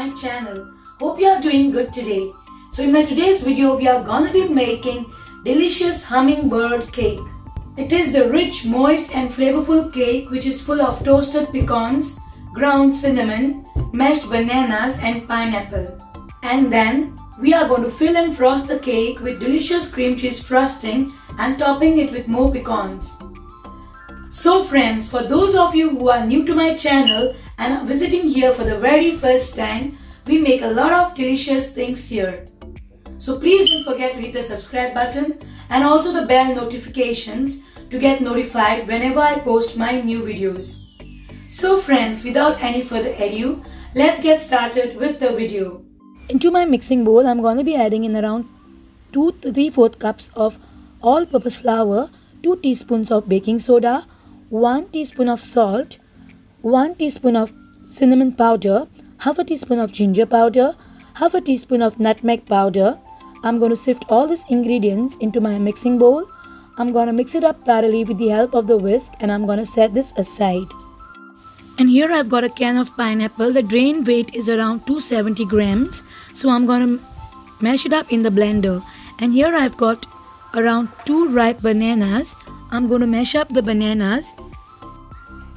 my channel. Hope you are doing good today. So in my today's video we are gonna be making delicious hummingbird cake. It is the rich, moist and flavorful cake which is full of toasted pecans, ground cinnamon, mashed bananas and pineapple. And then we are going to fill and frost the cake with delicious cream cheese frosting and topping it with more pecans. So friends, for those of you who are new to my channel and are visiting here for the very first time, we make a lot of delicious things here. So please don't forget to hit the subscribe button and also the bell notifications to get notified whenever I post my new videos. So friends, without any further ado, let's get started with the video. Into my mixing bowl, I'm going to be adding in around 2 to 3/4 cups of all-purpose flour, 2 teaspoons of baking soda, 1 teaspoon of salt, 1 teaspoon of cinnamon powder, half a teaspoon of ginger powder, half a teaspoon of nutmeg powder. I'm going to sift all these ingredients into my mixing bowl. I'm going to mix it up thoroughly with the help of the whisk and I'm going to set this aside. And here I've got a can of pineapple. The drain weight is around 270 grams. So I'm going to mash it up in the blender. And here I've got around 2 ripe bananas. I'm going to mash up the bananas.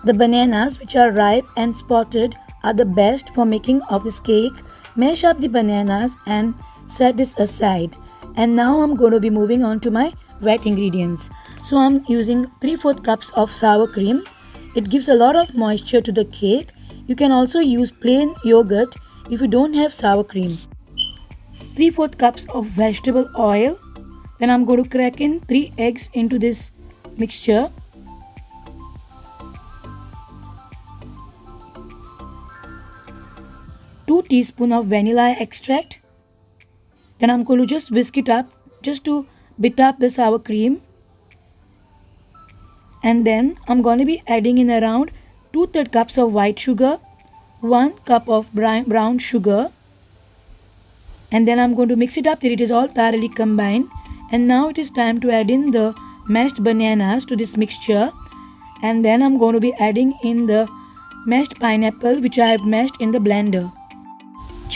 The bananas which are ripe and spotted are the best for making of this cake. Mash up the bananas and set this aside. And now I'm going to be moving on to my wet ingredients. So I'm using 3/4 cups of sour cream. It gives a lot of moisture to the cake. You can also use plain yogurt if you don't have sour cream. 3/4 cups of vegetable oil. Then I'm going to crack in 3 eggs into this mixture. Two teaspoons of vanilla extract. Then I'm going to just whisk it up just to bit up the sour cream. And then I'm going to be adding in around 2/3 cups of white sugar, 1 cup of brown sugar. And then I'm going to mix it up till it is all thoroughly combined. And now it is time to add in the mashed bananas to this mixture. And then I'm going to be adding in the mashed pineapple which I have mashed in the blender.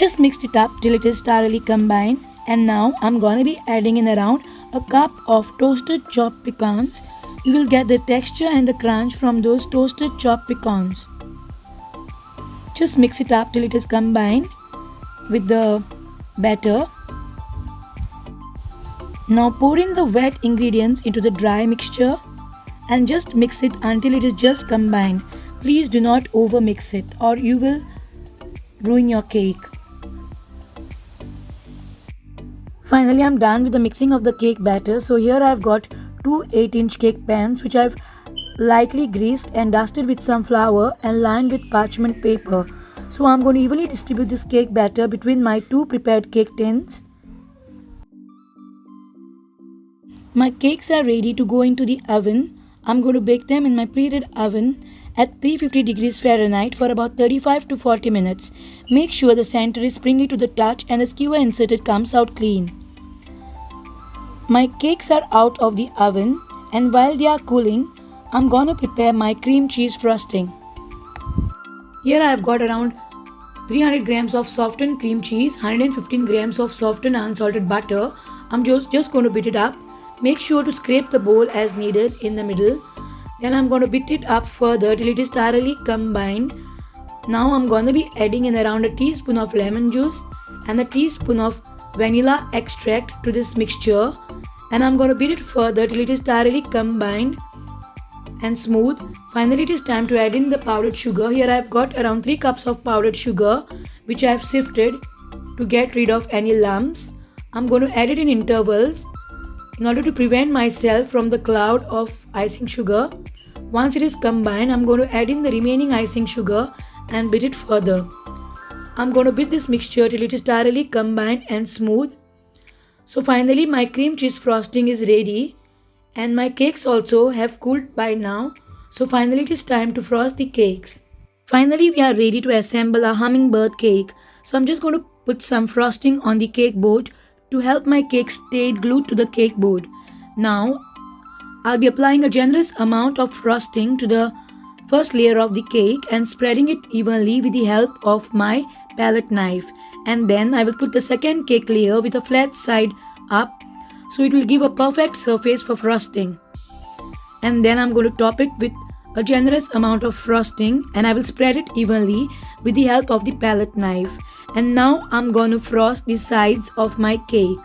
Just mix it up till it is thoroughly combined. And now I'm going to be adding in around a cup of toasted chopped pecans. You will get the texture and the crunch from those toasted chopped pecans. Just mix it up till it is combined with the batter. Now pour in the wet ingredients into the dry mixture and just mix it until it is just combined. Please do not over mix it or you will ruin your cake. Finally, I'm done with the mixing of the cake batter. So here I've got 2 8-inch cake pans which I've lightly greased and dusted with some flour and lined with parchment paper. So I'm going to evenly distribute this cake batter between my 2 prepared cake tins. My cakes are ready to go into the oven. I'm going to bake them in my preheated oven at 350 degrees Fahrenheit for about 35 to 40 minutes. Make sure the center is springy to the touch and the skewer inserted comes out clean. My cakes are out of the oven and while they are cooling, I'm gonna prepare my cream cheese frosting. Here I have got around 300 grams of softened cream cheese, 115 grams of softened unsalted butter. I'm just going to beat it up. Make sure to scrape the bowl as needed in the middle. Then I'm going to beat it up further till it is thoroughly combined. Now I'm going to be adding in around a teaspoon of lemon juice and a teaspoon of vanilla extract to this mixture. And I'm going to beat it further till it is thoroughly combined and smooth. Finally, it is time to add in the powdered sugar. Here I've got around 3 cups of powdered sugar which I've sifted to get rid of any lumps. I'm going to add it in intervals in order to prevent myself from the cloud of icing sugar. Once it is combined, I'm going to add in the remaining icing sugar and beat it further. I'm going to beat this mixture till it is thoroughly combined and smooth. So finally my cream cheese frosting is ready and my cakes also have cooled by now. So finally it is time to frost the cakes. Finally we are ready to assemble a hummingbird cake. So I'm just going to put some frosting on the cake board to help my cake stay glued to the cake board. Now I'll be applying a generous amount of frosting to the first layer of the cake and spreading it evenly with the help of my palette knife, and then I will put the second cake layer with a flat side up, so it will give a perfect surface for frosting. And then I'm going to top it with a generous amount of frosting, and I will spread it evenly with the help of the palette knife. And now I'm going to frost the sides of my cake.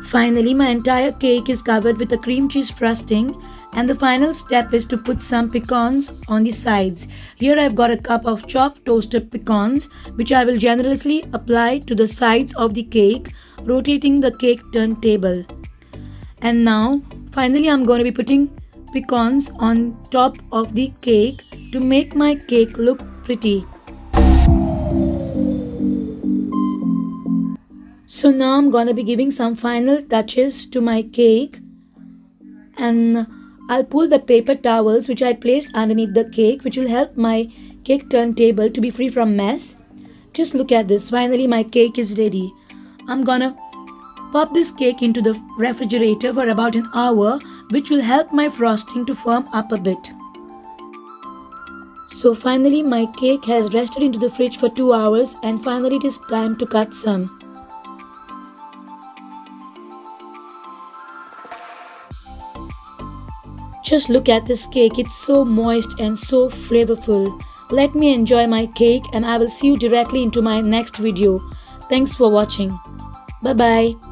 Finally, my entire cake is covered with a cream cheese frosting, and the final step is to put some pecans on the sides. Here I've got a cup of chopped toasted pecans, which I will generously apply to the sides of the cake, rotating the cake turntable. And now finally I'm going to be putting pecans on top of the cake to make my cake look pretty. So now I'm going to be giving some final touches to my cake, and I'll pull the paper towels which I placed underneath the cake, which will help my cake turntable to be free from mess. Just look at this, finally my cake is ready. I'm gonna pop this cake into the refrigerator for about an hour, which will help my frosting to firm up a bit. So finally my cake has rested into the fridge for 2 hours, and finally it is time to cut some. Just look at this cake, it's so moist and so flavorful. Let me enjoy my cake, and I will see you directly into my next video. Thanks for watching. Bye bye.